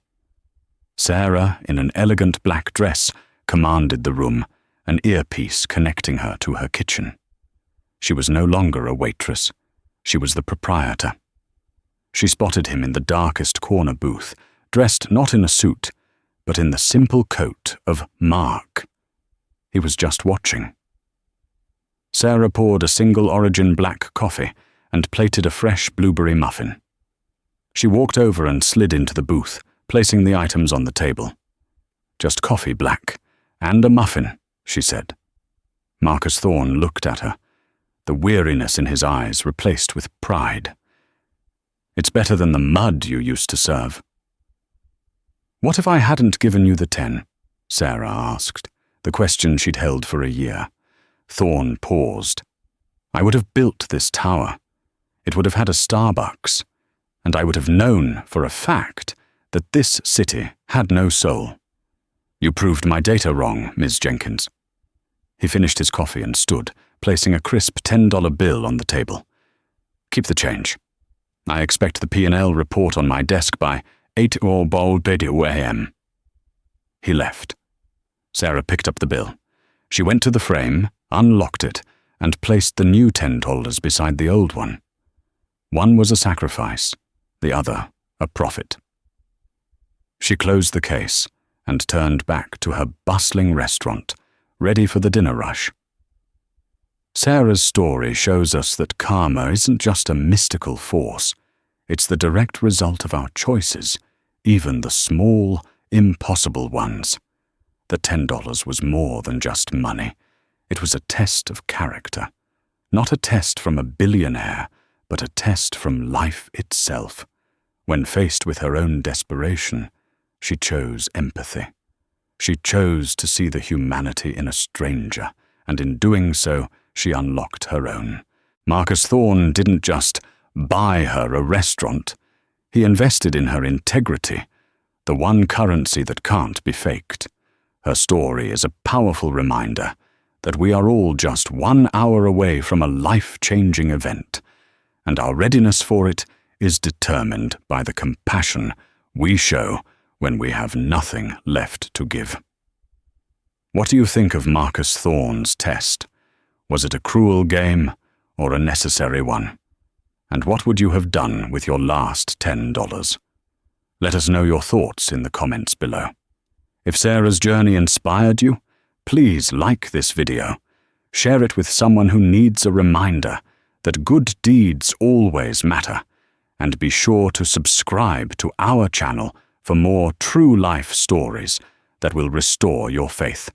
A: Sarah, in an elegant black dress, commanded the room, an earpiece connecting her to her kitchen. She was no longer a waitress. She was the proprietor. She spotted him in the darkest corner booth, dressed not in a suit, but in the simple coat of Mark. He was just watching. Sarah poured a single origin black coffee and plated a fresh blueberry muffin. She walked over and slid into the booth, placing the items on the table. "Just coffee, black, and a muffin," she said. Marcus Thorne looked at her, the weariness in his eyes replaced with pride. "It's better than the mud you used to serve." "What if I hadn't given you the 10? Sarah asked, the question she'd held for a year. Thorne paused. "I would have built this tower. It would have had a Starbucks, and I would have known for a fact that this city had no soul. You proved my data wrong, Ms. Jenkins." He finished his coffee and stood, placing a crisp $10 bill on the table. "Keep the change. I expect the P&L report on my desk by 8:00 a.m. He left. Sarah picked up the bill. She went to the frame, unlocked it, and placed the new $10 beside the old one. One was a sacrifice, the other a profit. She closed the case and turned back to her bustling restaurant, ready for the dinner rush. Sarah's story shows us that karma isn't just a mystical force. It's the direct result of our choices, even the small, impossible ones. The $10 was more than just money. It was a test of character. Not a test from a billionaire, but a test from life itself. When faced with her own desperation, she chose empathy. She chose to see the humanity in a stranger, and in doing so, she unlocked her own. Marcus Thorne didn't just buy her a restaurant. He invested in her integrity, the one currency that can't be faked. Her story is a powerful reminder that we are all just 1 hour away from a life-changing event, and our readiness for it is determined by the compassion we show when we have nothing left to give. What do you think of Marcus Thorne's test? Was it a cruel game or a necessary one? And what would you have done with your last $10? Let us know your thoughts in the comments below. If Sarah's journey inspired you, please like this video. Share it with someone who needs a reminder that good deeds always matter, and be sure to subscribe to our channel for more true life stories that will restore your faith.